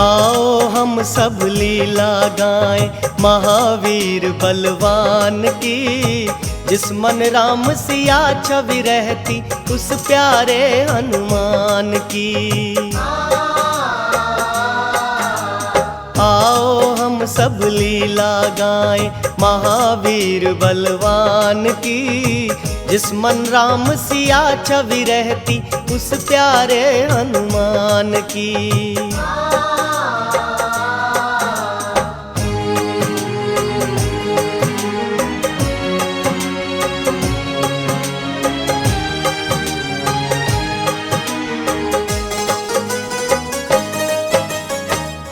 आओ हम सब लीला गाएं महावीर बलवान की, जिस मन राम सिया छवि रहती उस प्यारे हनुमान की। आओ हम सब लीला गाएं महावीर बलवान की, जिस मन राम सिया छवि रहती उस प्यारे हनुमान की।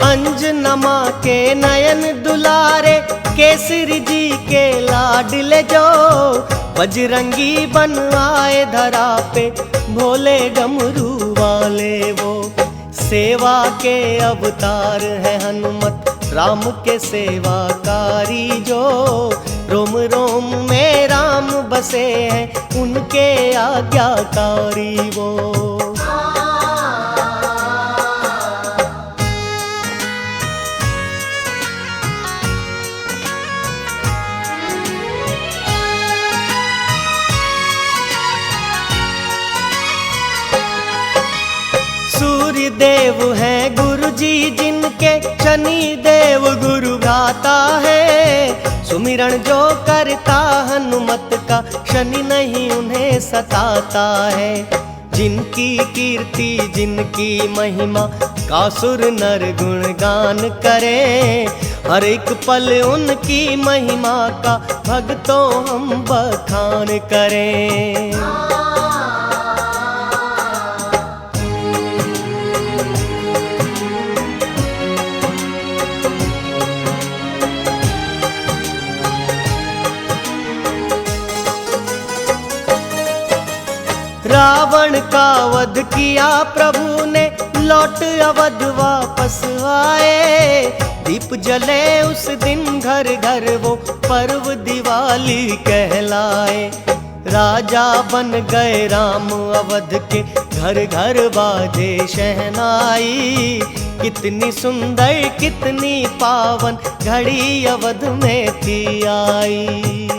अंजना के नयन दुलारे, केसरी जी के लाडले जो, बजरंगी बन आए धरा पे भोले डमरू वाले वो। सेवा के अवतार है हनुमत राम के सेवाकारी जो, रोम रोम में राम बसे हैं उनके आज्ञाकारी वो। सूर्य देव हैं गुरु जी जिनके, शनि देव गुरु भ्राता है। सुमिरन जो करता हनुमत का, शनि नहीं उन्हें सताता है। जिनकी कीर्ति जिनकी महिमा का सुर नर गुणगान करे, हर एक पल उनकी महिमा का भक्तों हम बखान करें। रावण का वध किया प्रभु ने, लौट अवध वापस आए। दीप जले उस दिन घर घर वो, पर्व दिवाली कहलाए। राजा बन गए राम अवध के, घर घर बाजे शहनाई। कितनी सुंदर कितनी पावन घड़ी अवध में थी आई।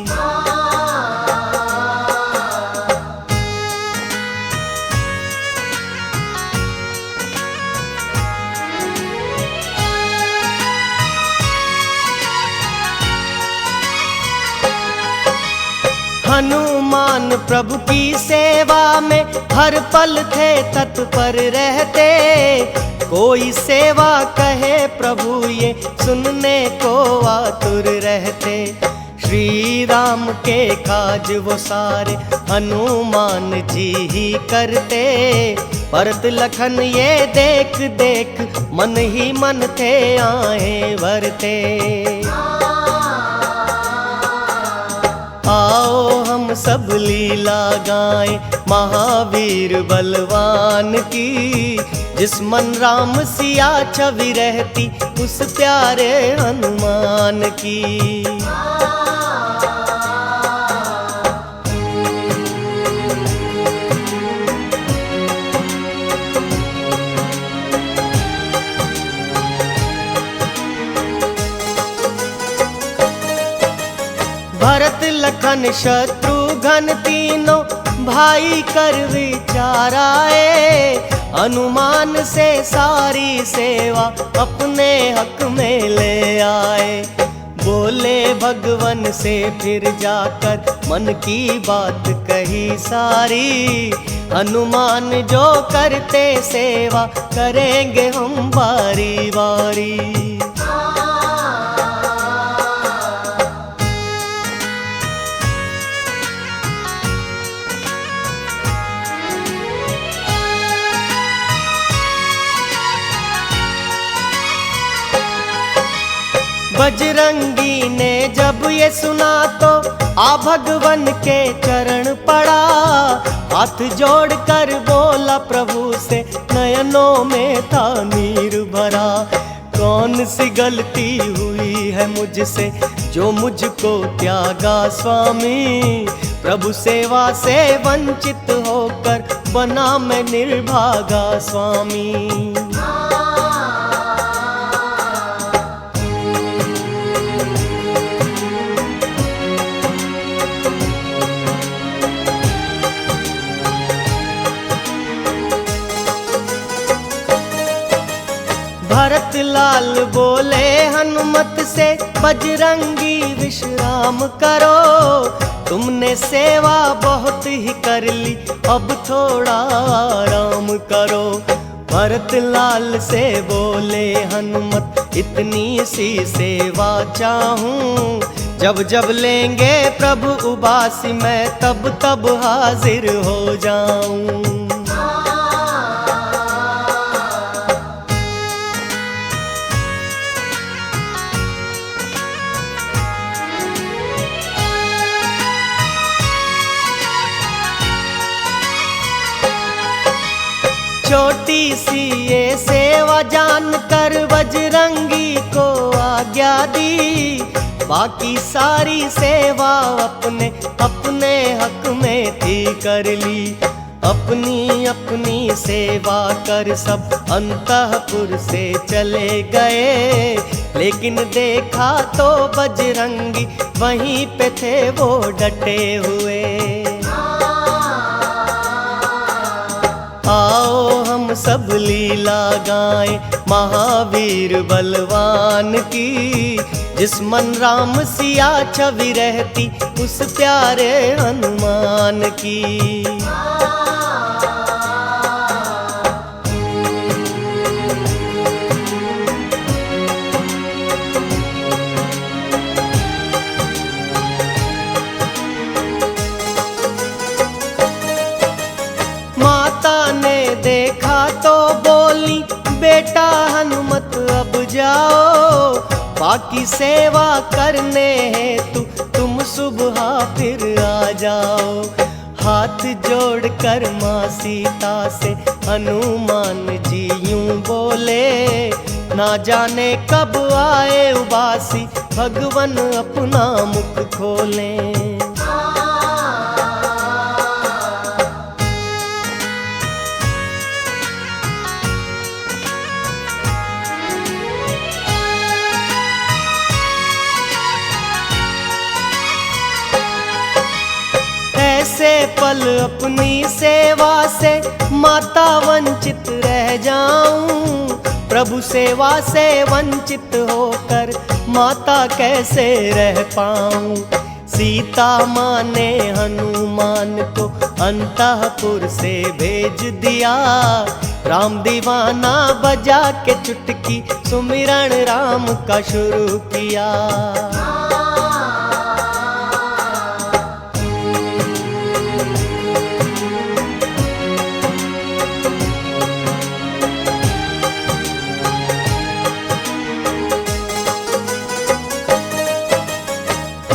हनुमान प्रभु की सेवा में हर पल थे तत्पर रहते। कोई सेवा कहे प्रभु ये सुनने को आतुर रहते। श्री राम के काज वो सारे हनुमान जी ही करते। भरत लखन ये देख देख मन ही मन थे आए भरते। आओ हम सब लीला गाएं महावीर बलवान की, जिस मन राम सिया छवि रहती उस प्यारे हनुमान की। भरत लखन शत्रुघ्न तीनों भाई कर विचार आए। हनुमान से सारी सेवा अपने हक में ले आए। बोले भगवन से फिर जाकर मन की बात कही सारी। हनुमान जो करते सेवा करेंगे हम बारी बारी। बजरंगी ने जब ये सुना तो आ भगवन के चरण पड़ा। हाथ जोड़कर बोला प्रभु से नयनों में था नीर भरा। कौन सी गलती हुई है मुझसे जो मुझको त्यागा स्वामी। प्रभु सेवा से वंचित होकर बना मैं निर्भागा स्वामी। लाल बोले हनुमत से, बजरंगी विश्राम करो। तुमने सेवा बहुत ही कर ली, अब थोड़ा आराम करो। भरत लाल से बोले हनुमत, इतनी सी सेवा चाहूं। जब जब लेंगे प्रभु उबासी, मैं तब तब हाजिर हो जाऊं। छोटी सी ये सेवा जानकर बजरंगी को आज्ञा दी। बाकी सारी सेवा अपने अपने हक में थी कर ली। अपनी अपनी सेवा कर सब अंतःपुर से चले गए। लेकिन देखा तो बजरंगी वहीं पे थे वो डटे हुए। आओ हम सब लीला गाएं महावीर बलवान की। जिस मन राम सिया छवि रहती, उस प्यारे हनुमान की। माता ने देखा तो बोली, बेटा हनुमत अब जाओ। बाकी सेवा करने हेतु तुम सुबह फिर आ जाओ। हाथ जोड़कर माँ सीता से हनुमान जी यूं बोले, ना जाने कब आए उबासी, भगवन अपना मुख खोलें। ऐसे पल अपनी सेवा से माता वंचित रह जाऊं। प्रभु सेवा से वंचित होकर माता कैसे रह पाऊं। सीता माँ ने हनुमान को अंतःपुर से भेज दिया। राम दीवाना बजा के चुटकी सुमिरन राम का शुरू किया।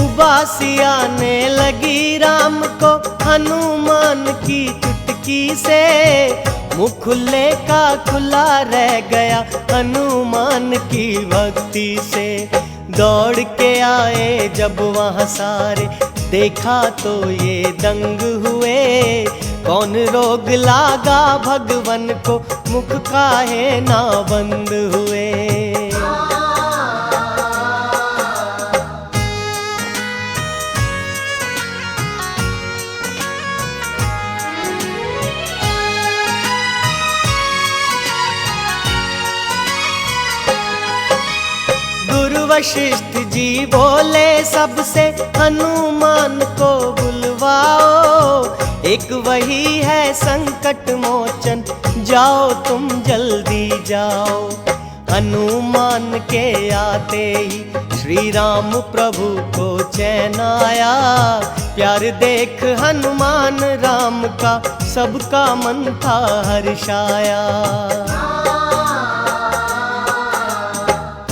उबासी आने लगी राम को हनुमान की चुटकी से। मुँह खुले का खुला रह गया हनुमान की भक्ति से। दौड़ के आए जब वहाँ सारे, देखा तो ये दंग हुए। कौन रोग लागा भगवन को, मुख काहे ना बंद हुए। वशिष्ठ जी बोले सबसे, हनुमान को बुलवाओ। एक वही है संकट मोचन, जाओ तुम जल्दी जाओ। हनुमान के आते ही श्री राम प्रभु को चैन आया। प्यार देख हनुमान राम का, सबका मन था हर्षाया।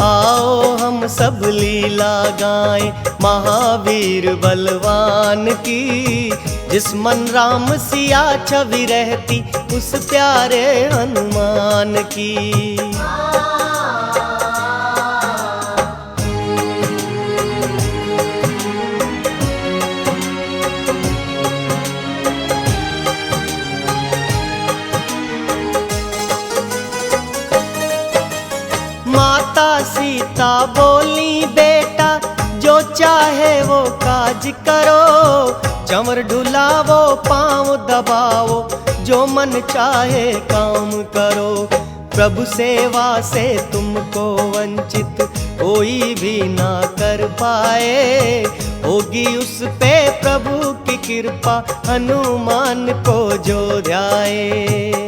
आओ हम सब लीला गाएं महावीर बलवान की। जिस मन राम सिया छवि रहती, उस प्यारे हनुमान की। माता सीता बोली, बेटा जो चाहे वो काज करो। चंवर ढुलावो पाँव दबाओ, जो मन चाहे काम करो। प्रभु सेवा से तुमको वंचित कोई भी ना कर पाए। होगी उस पे प्रभु की कृपा, हनुमान को जो ध्याए।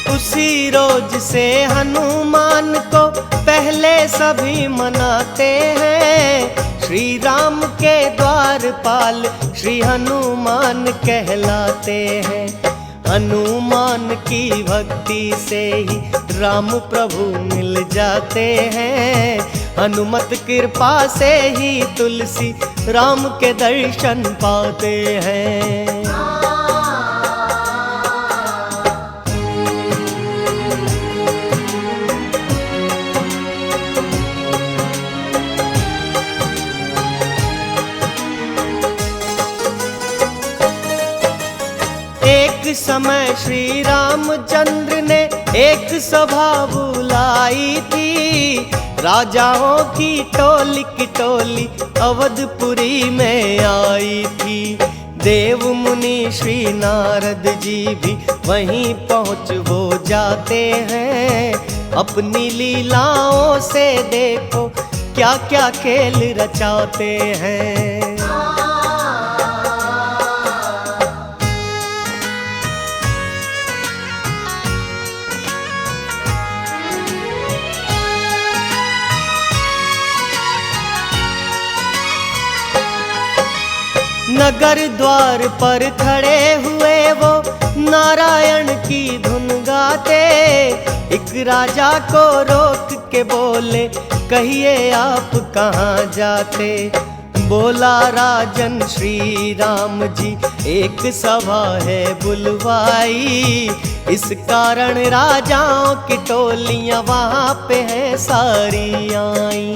उसी रोज से हनुमान को पहले सभी मनाते हैं। श्री राम के द्वारपाल श्री हनुमान कहलाते हैं। हनुमान की भक्ति से ही राम प्रभु मिल जाते हैं। हनुमत कृपा से ही तुलसी राम के दर्शन पाते हैं। एक समय श्री रामचंद्र ने एक सभा बुलाई थी। राजाओं की टोली अवधपुरी में आई थी। देव मुनि श्री नारद जी भी वहीं पहुँच वो जाते हैं। अपनी लीलाओं से देखो क्या क्या खेल रचाते हैं। नगर द्वार पर खड़े हुए वो नारायण की धुन गाते। एक राजा को रोक के बोले, कहिए आप कहाँ जाते। बोला, राजन श्री राम जी एक सभा है बुलवाई। इस कारण राजाओं की टोलियां वहाँ पे हैं सारी आई।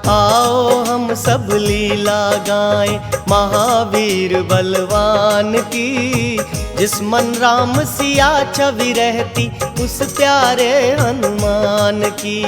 आओ हम सब लीला गाएं महावीर बलवान की। जिस मन राम सिया छवि रहती उस प्यारे हनुमान की।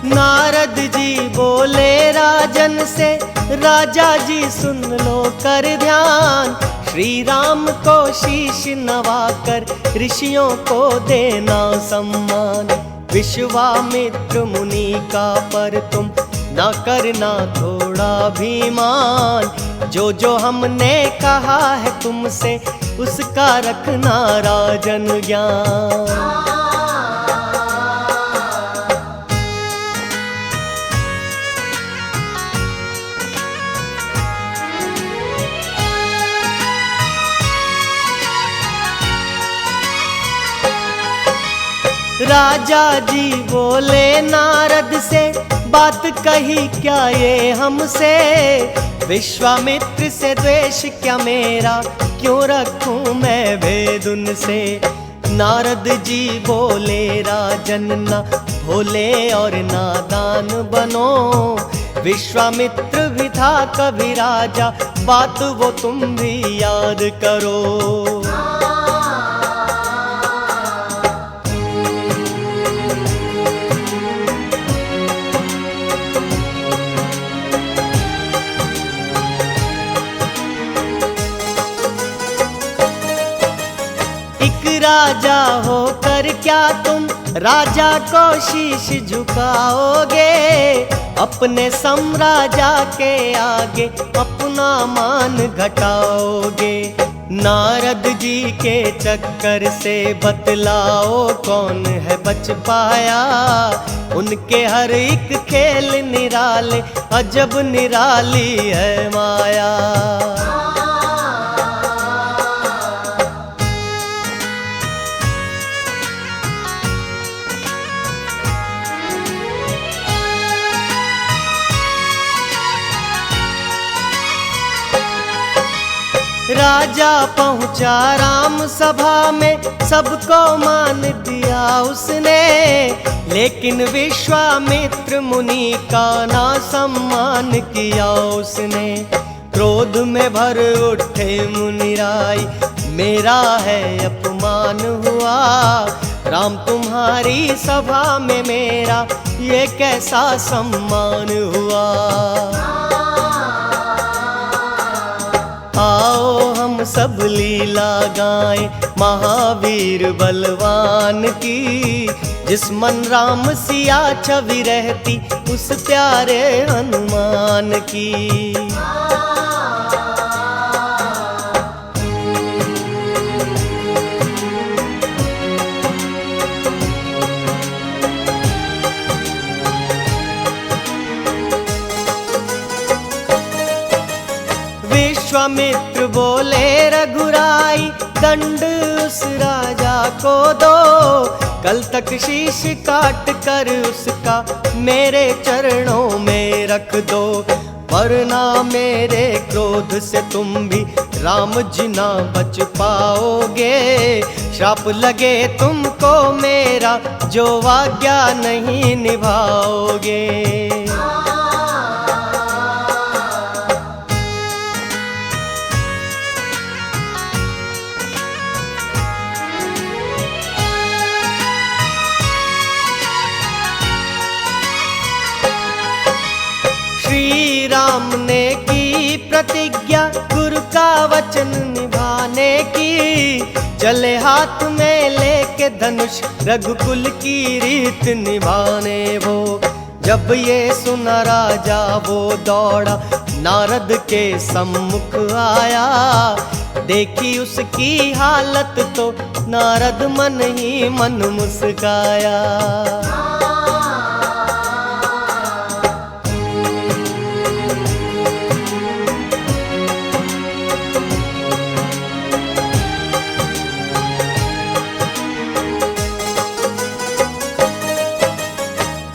नारद जी बोले राजन से, राजा जी सुन लो कर ध्यान। श्री राम को शीश नवाकर ऋषियों को देना सम्मान। विश्वामित्र मुनि का पर तुम ना करना थोड़ा भी मान। जो जो हमने कहा है तुमसे उसका रखना राजन ज्ञान। राजा जी बोले नारद से, बात कही क्या ये हमसे। विश्वामित्र से द्वेष क्या मेरा, क्यों रखूं मैं भेद उनसे। नारद जी बोले राजन ना भोले और नादान बनो। विश्वामित्र भी था कभी राजा, बात वो तुम भी याद करो। राजा होकर क्या तुम राजा को शीश झुकाओगे। अपने सम्राजा के आगे अपना मान घटाओगे। नारद जी के चक्कर से बतलाओ कौन है बच पाया। उनके हर एक खेल निराले, अजब निराली है माया। राजा पहुंचा राम सभा में, सबको मान दिया उसने, लेकिन विश्वामित्र मुनि का ना सम्मान किया उसने। क्रोध में भर उठे मुनिराय, मेरा है अपमान हुआ, राम तुम्हारी सभा में मेरा ये कैसा सम्मान हुआ। आओ हम सब लीला गाएं महावीर बलवान की, जिस मन राम सिया छवि रहती उस प्यारे हनुमान की। विश्वामित्र बोले रघुराई, दंड उस राजा को दो, कल तक शीश काट कर उसका मेरे चरणों में रख दो, वरना मेरे क्रोध से तुम भी राम जी ना बच पाओगे, श्राप लगे तुमको मेरा जो आज्ञा नहीं निभाओगे। श्री राम ने की प्रतिज्ञा गुरु का वचन निभाने की, चले हाथ में लेके धनुष रघुकुल की रीत निभाने वो। जब ये सुना राजा वो दौड़ा नारद के सम्मुख आया, देखी उसकी हालत तो नारद मन ही मन मुस्काया।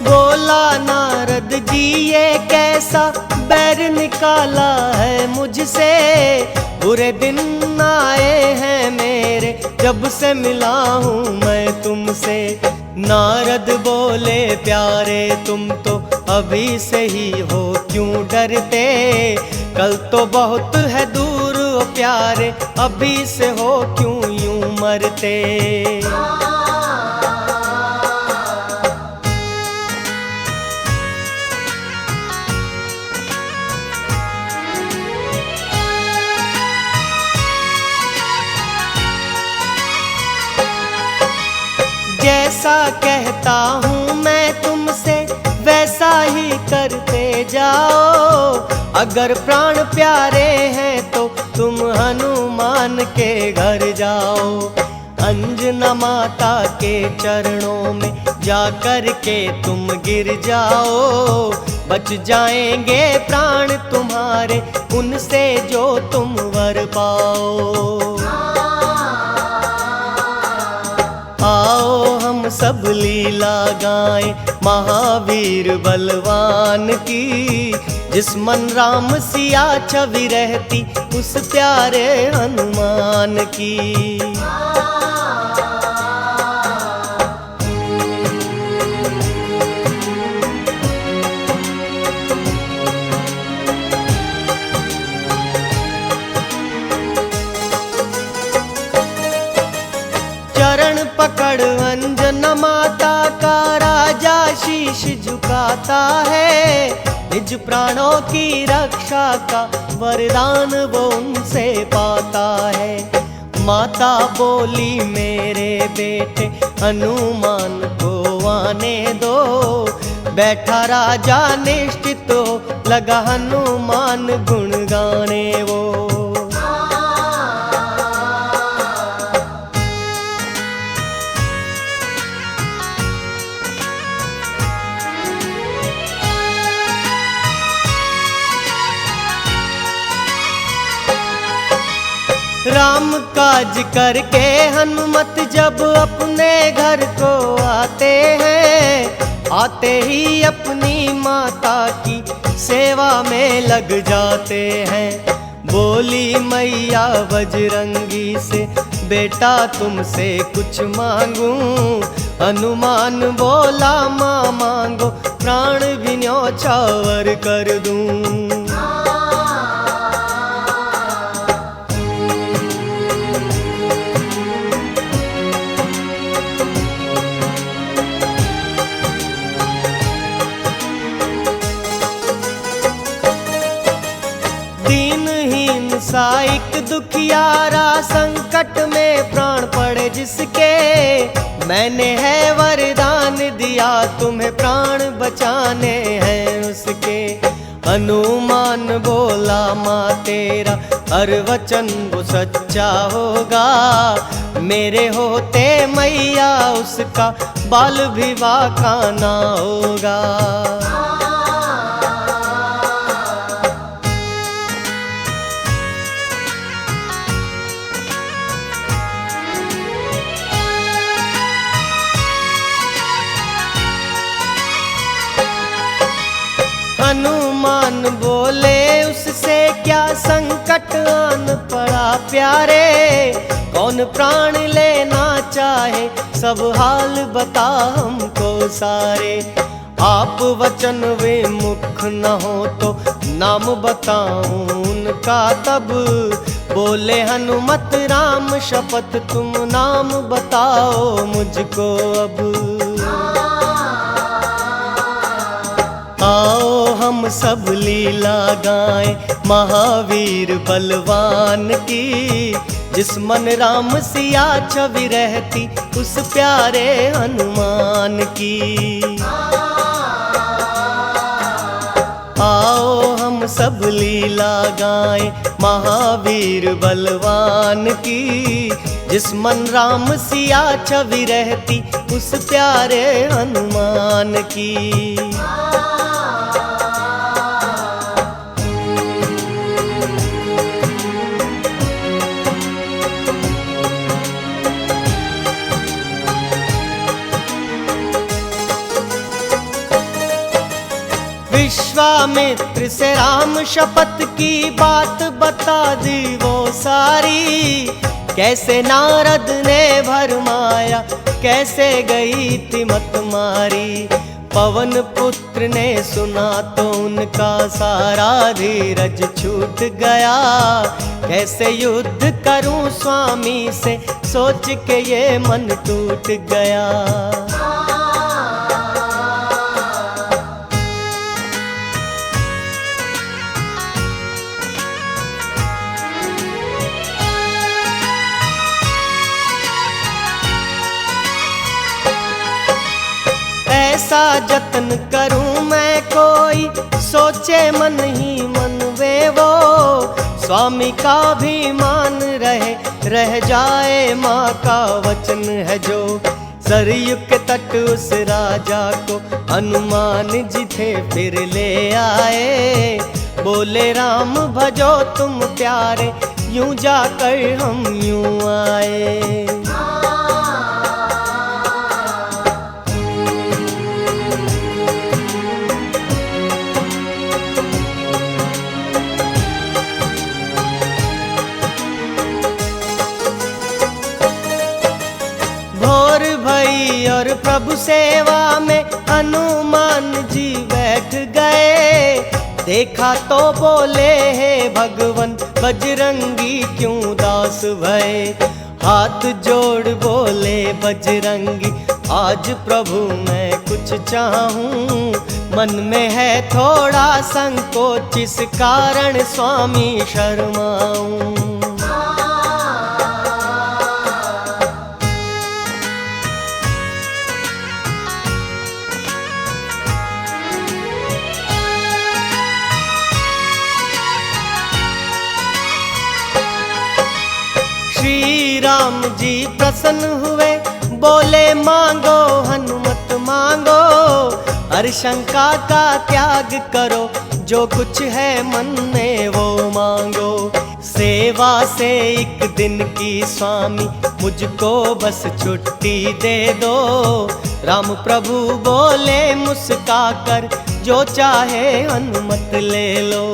बोला नारद जी ये कैसा बैर निकाला है मुझसे, बुरे दिन आए हैं मेरे जब से मिला हूँ मैं तुमसे। नारद बोले प्यारे तुम तो अभी से ही हो क्यों डरते, कल तो बहुत है दूर ओ प्यारे, अभी से हो क्यों यूं मरते। जैसा कहता हूँ मैं तुमसे वैसा ही करते जाओ, अगर प्राण प्यारे हैं तो तुम हनुमान के घर जाओ। अंजना माता के चरणों में जा कर के तुम गिर जाओ, बच जाएंगे प्राण तुम्हारे उनसे जो तुम वर पाओ। आओ हम सब लीला गाएं महावीर बलवान की, जिस मन राम सिया छवि रहती उस प्यारे हनुमान की। चरण पकड़ अंजना माता का राजा शीश झुकाता है, निज प्राणों की रक्षा का वरदान वो उनसे पाता है। माता बोली मेरे बेटे हनुमान को आने दो, बैठा राजा निश्चित हो लगा हनुमान गुण गाने वो। राम काज करके हनुमत जब अपने घर को आते हैं, आते ही अपनी माता की सेवा में लग जाते हैं। बोली मैया बजरंगी से, बेटा तुमसे कुछ मांगू। हनुमान बोला माँ मांगो, प्राण भी न्योछावर कर दूं। दीनहीन सा एक दुखियारा, संकट में प्राण पड़े जिसके, मैंने है वरदान दिया तुम्हें, प्राण बचाने हैं उसके। हनुमान बोला माँ तेरा हर वचन वो सच्चा होगा, मेरे होते मैया उसका बाल भी बाका ना होगा। हनुमान बोले उससे क्या संकट आन पड़ा प्यारे, कौन प्राण लेना चाहे सब हाल बता हमको सारे। आप वचन विमुख न हो तो नाम बताऊं उनका तब, बोले हनुमत राम शपथ तुम नाम बताओ मुझको अब। आओ हम सब लीला गाएं महावीर बलवान की, जिस मन राम सिया छवि रहती उस प्यारे हनुमान की। आओ हम सब लीला गाएं महावीर बलवान की, जिस मन राम सिया छवि रहती उस प्यारे हनुमान की। विश्वामित्र से राम शपथ की बात बता दी वो सारी, कैसे नारद ने भरमाया कैसे गई थी मत मारी। पवन पुत्र ने सुना तो उनका सारा धीरज छूट गया, कैसे युद्ध करूं स्वामी से सोच के ये मन टूट गया। ऐसा जतन करूं मैं कोई सोचे मन ही मन वे वो, स्वामी का भी मान रह जाए माँ का वचन है जो। सरयू के तट उस राजा को हनुमान जी थे फिर ले आए, बोले राम भजो तुम प्यारे यूं जाकर हम यूं आए। भोर भई और प्रभु सेवा में हनुमान जी बैठ गए, देखा तो बोले हे भगवन बजरंगी क्यों दास भये। हाथ जोड़ बोले बजरंगी आज प्रभु मैं कुछ चाहूं, मन में है थोड़ा संकोच इस कारण स्वामी शर्माऊं। श्री राम जी प्रसन्न हुए बोले मांगो हनुमत मांगो, हर शंका का त्याग करो जो कुछ है मन में वो मांगो। सेवा से एक दिन की स्वामी मुझको बस छुट्टी दे दो, राम प्रभु बोले मुस्का कर जो चाहे हनुमत ले लो।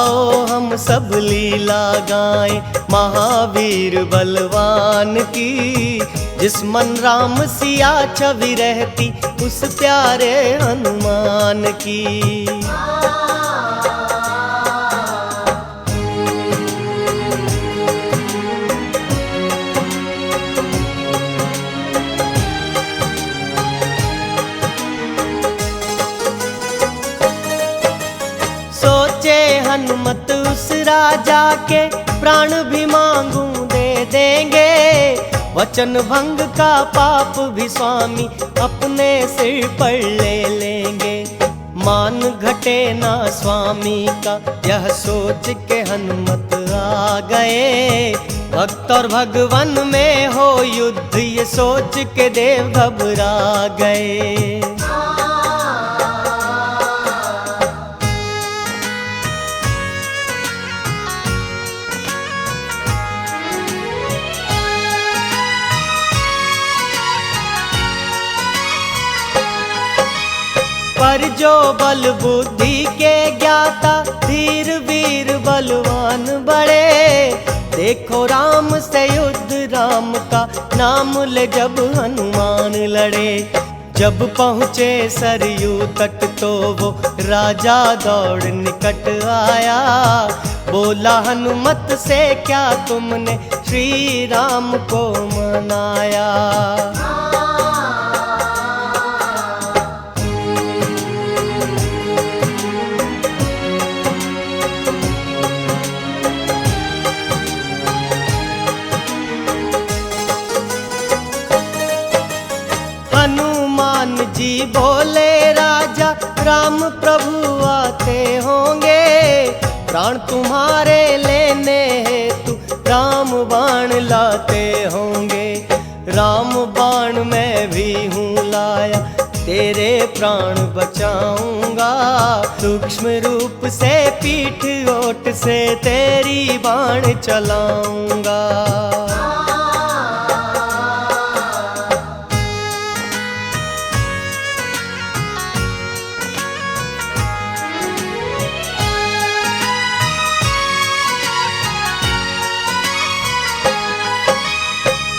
आओ हम सब लीला गाएं महावीर बलवान की। जिस मन राम सिया छवि रहती उस प्यारे हनुमान की। सोचे हनुमत उस राजा के प्राण भी मांगूं दे देंगे। वचन भंग का पाप भी स्वामी अपने सिर पर ले लेंगे। मान घटे ना स्वामी का यह सोच के हनुमत आ गए। भक्त और भगवान में हो युद्ध ये सोच के देव घबरा गए। पर जो बल बुद्धि के ज्ञाता धीर वीर बलवान बड़े। देखो राम से युद्ध राम का नाम ले जब हनुमान लड़े। जब पहुँचे सरयू तट तो वो राजा दौड़ निकट आया। बोला हनुमत से क्या तुमने श्री राम को मनाया। हनुमान जी बोले राजा राम प्रभु आते होंगे। प्राण तुम्हारे लेने हेतु राम बाण लाते होंगे। राम बाण मैं भी हूँ लाया तेरे प्राण बचाऊंगा। सूक्ष्म रूप से पीठ ओट से तेरी बाण चलाऊंगा।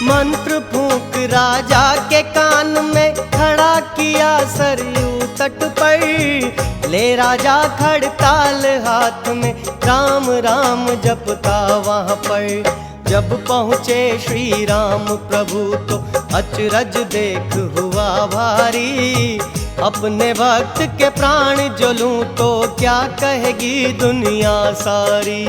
मंत्र फूंक राजा के कान में खड़ा किया सरयू तट पर। ले राजा खड़ताल हाथ में राम राम जपता वहाँ पर। जब पहुँचे श्री राम प्रभु तो अचरज देख हुआ भारी। अपने भक्त के प्राण जो लूं तो क्या कहेगी दुनिया सारी।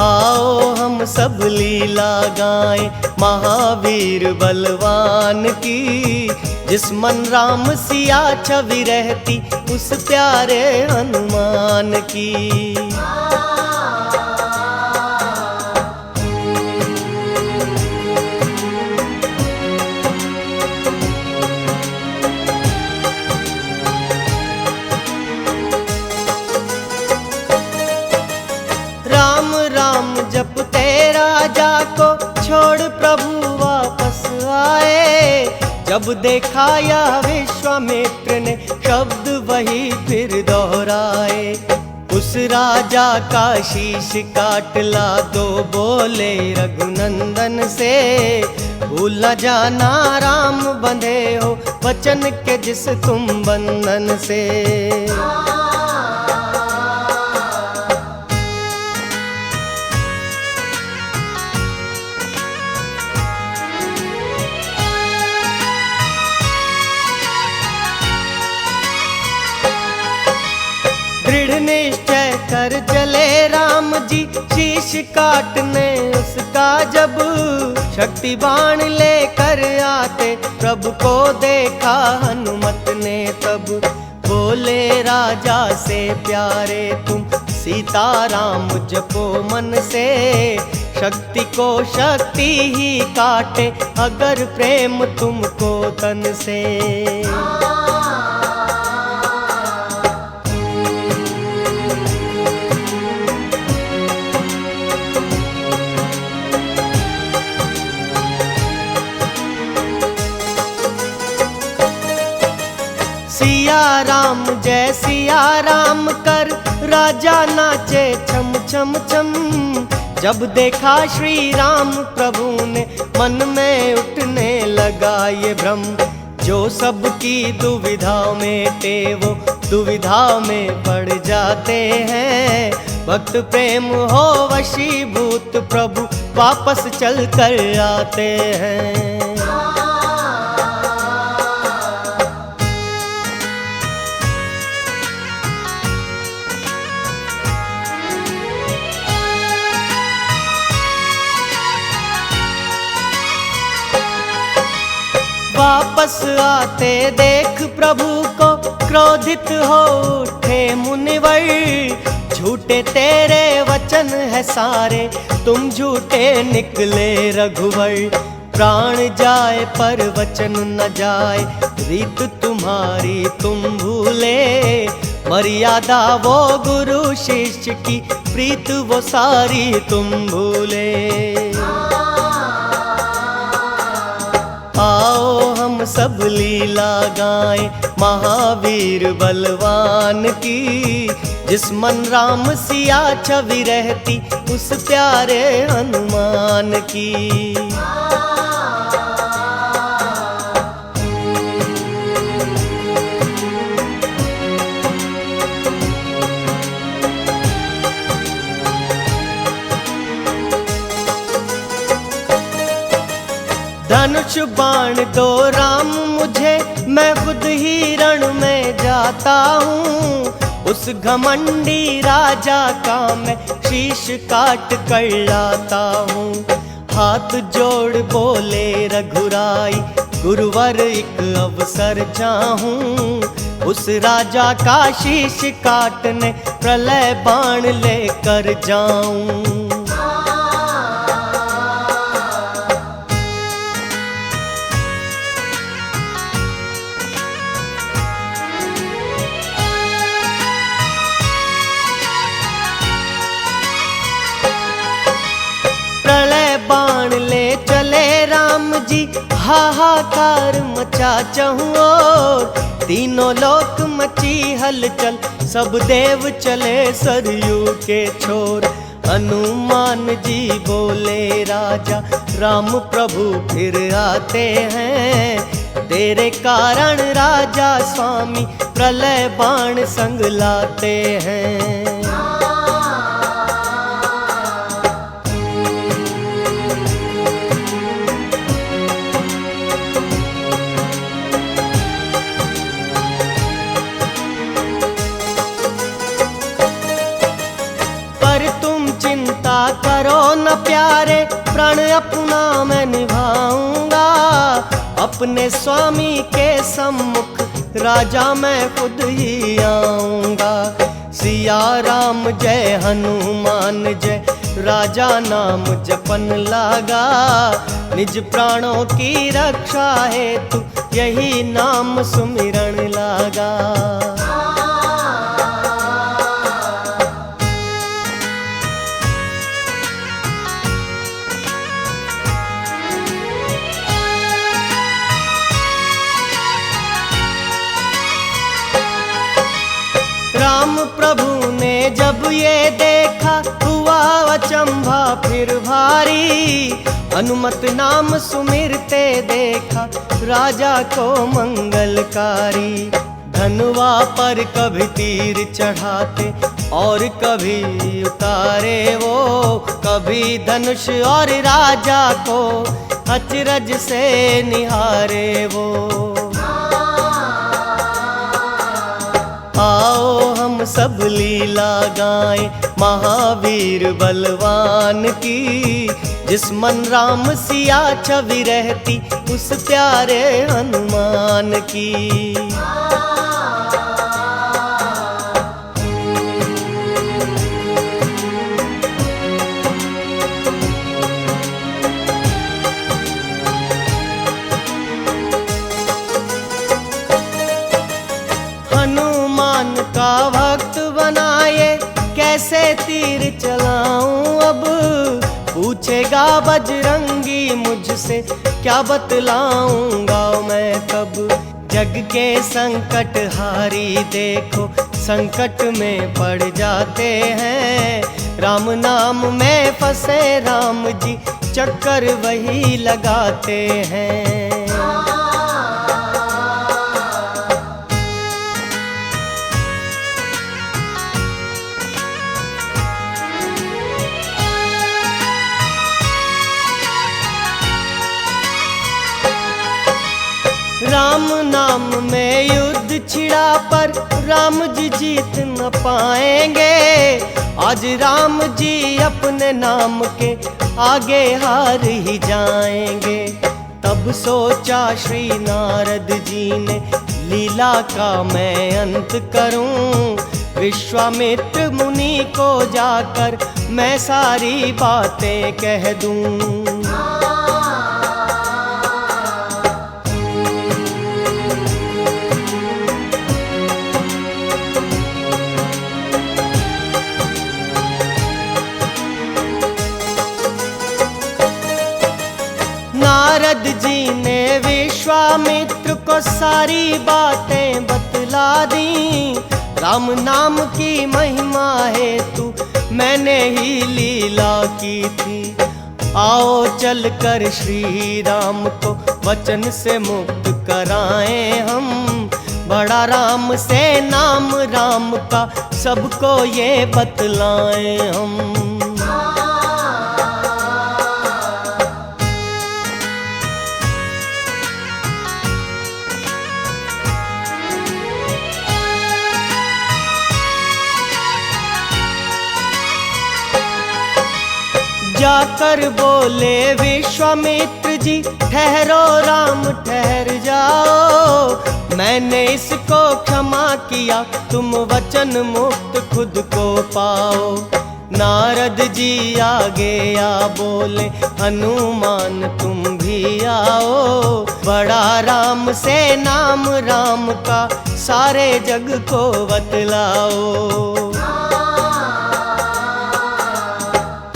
आओ हम सब लीला गाएं महावीर बलवान की। जिस मन राम सिया छवि रहती उस प्यारे हनुमान की। राम राम जपते राजा को छोड़ प्रभु वापस आए। जब देखा यह विश्वामित्र ने शब्द वही फिर दोहराए। उस राजा का शीश काट ला दो बोले रघुनंदन से। भूल न जाना राम बंधे हो वचन के जिस तुम बंधन से। दृढ़ निश्चय कर चले राम जी शीश काटने उसका। जब शक्ति बाण लेकर आते प्रभु को देखा हनुमत ने तब। बोले राजा से प्यारे तुम सीता राम जपो मन से। शक्ति को शक्ति ही काटे अगर प्रेम तुमको तन से। सिया राम कर राजा नाचे छम छम छम। जब देखा श्री राम प्रभु ने मन में उठने लगा ये भ्रम। जो सबकी दुविधा में टे वो दुविधा में पड़ जाते हैं। भक्त प्रेम हो वशीभूत प्रभु वापस चल कर आते हैं। वापस आते देख प्रभु को क्रोधित हो उठे मुनिवर। झूठे तेरे वचन है सारे तुम झूठे निकले रघुवर। प्राण जाए पर वचन न जाए रीत तुम्हारी तुम भूले। मर्यादा वो गुरु शिष्य की प्रीत वो सारी तुम भूले। आओ हम सब लीला गाएं महावीर बलवान की। जिस मन राम सिया छवि रहती उस प्यारे हनुमान की। धनुष बाण दो राम मुझे मैं खुद ही रण में जाता हूँ। उस घमंडी राजा का मैं शीश काट कर लाता हूँ। हाथ जोड़ बोले रघुराई गुरुवर एक अवसर चाहूँ। उस राजा का शीश काटने प्रलय बाण लेकर जाऊं। बाण ले चले राम जी हाहाकार मचा चहुँ ओर। तीनों लोक मची हलचल सब देव चले सरयू के छोर। हनुमान जी बोले राजा राम प्रभु फिर आते हैं। तेरे कारण राजा स्वामी प्रलय बाण संग लाते हैं। करो न प्यारे प्राण अपना मैं निभाऊंगा। अपने स्वामी के सम्मुख राजा मैं खुद ही आऊंगा। सिया राम जय हनुमान जय राजा नाम जपन लागा। निज प्राणों की रक्षा हेतु यही नाम सुमिरन लागा। राम प्रभु ने जब ये देखा हुआ अचंभा फिर भारी। हनुमत नाम सुमिरते देखा राजा को मंगलकारी। धनुआ पर कभी तीर चढ़ाते और कभी उतारे वो। कभी धनुष और राजा को अचरज से निहारे वो। आओ हम सब लीला गाएं महावीर बलवान की। जिस मन राम सिया छवि रहती उस प्यारे हनुमान की। हनुमान का भक्त बनाए कैसे तीर चलाऊं अब। पूछेगा बजरंगी मुझसे क्या बतलाऊंगा मैं तब। जग के संकट हारी देखो संकट में पड़ जाते हैं। राम नाम में फंसे राम जी चक्कर वही लगाते हैं। राम नाम में युद्ध छिड़ा पर राम जी जीत न पाएंगे। आज राम जी अपने नाम के आगे हार ही जाएंगे। तब सोचा श्री नारद जी ने लीला का मैं अंत करूं। विश्वामित्र मुनि को जाकर मैं सारी बातें कह दूं। नारद जी ने विश्वामित्र को सारी बातें बतला दी। राम नाम की महिमा हेतु मैंने ही लीला की थी। आओ चल कर श्री राम को वचन से मुक्त कराएं हम। बड़ा राम से नाम राम का सबको ये बतलाएं हम। जाकर बोले विश्वामित्र जी ठहरो राम ठहर जाओ। मैंने इसको क्षमा किया तुम वचन मुक्त खुद को पाओ। नारद जी आगे आ बोले हनुमान तुम भी आओ। बड़ा राम से नाम राम का सारे जग को बतलाओ।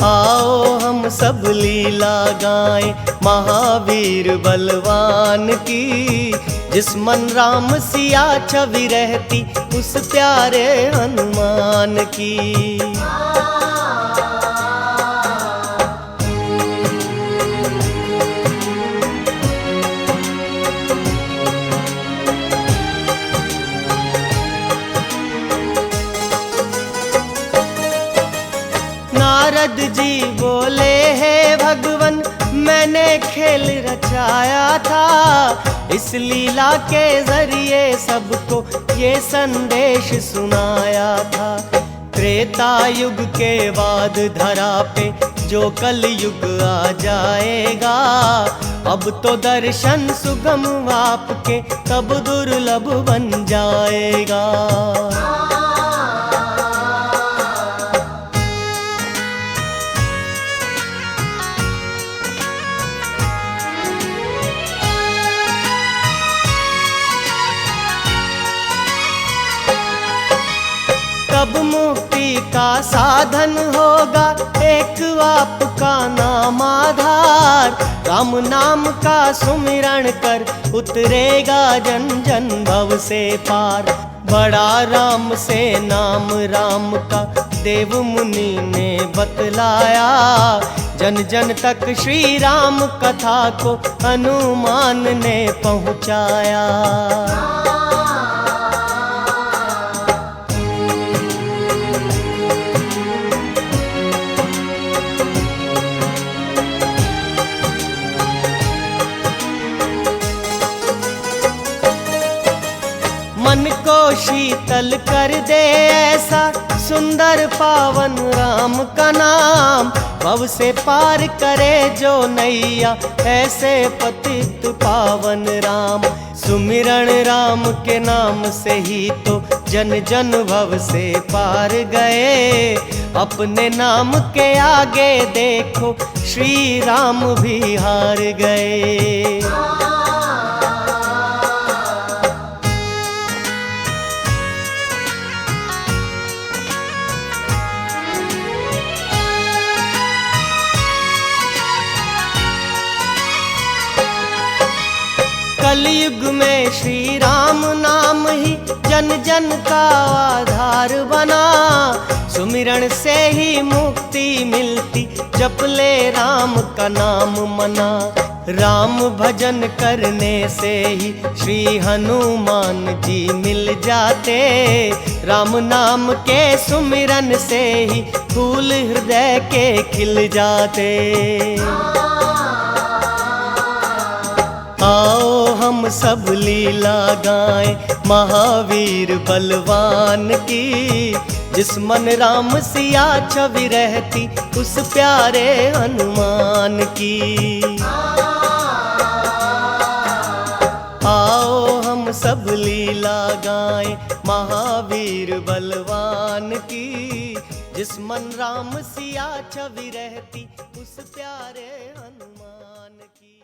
आओ हम सब लीला गाएं महावीर बलवान की। जिस मन राम सिया छवि रहती उस प्यारे हनुमान की। नारद जी बोले हे भगवन मैंने खेल रचाया था। इस लीला के जरिए सबको ये संदेश सुनाया था। त्रेता युग के बाद धरा पे जो कल युग आ जाएगा। अब तो दर्शन सुगम आपके तब दुर्लभ बन जाएगा। तब मुक्ति का साधन होगा एक आपका नाम आधार। राम नाम का सुमिरण कर उतरेगा जन जन भव से पार। बड़ा राम से नाम राम का देव मुनि ने बतलाया। जन जन तक श्री राम कथा को हनुमान ने पहुँचाया। मन को शीतल कर दे ऐसा सुंदर पावन राम का नाम। भव से पार करे जो नैया ऐसे पतित पावन राम। सुमिरण राम के नाम से ही तो जन जन भव से पार गए। अपने नाम के आगे देखो श्री राम भी हार गए। युग में श्री राम नाम ही जन जन का आधार बना। सुमिरन से ही मुक्ति मिलती, जप ले राम का नाम मना। राम भजन करने से ही श्री हनुमान जी मिल जाते। राम नाम के सुमिरन से ही फूल हृदय के खिल जाते। आओ हम सब लीला गाएं महावीर बलवान की। जिस मन राम सिया छवि रहती, उस प्यारे हनुमान की। आओ हम सब लीला गाएं महावीर बलवान की। जिस मन राम सिया छवि रहती, उस प्यारे हनुमान की।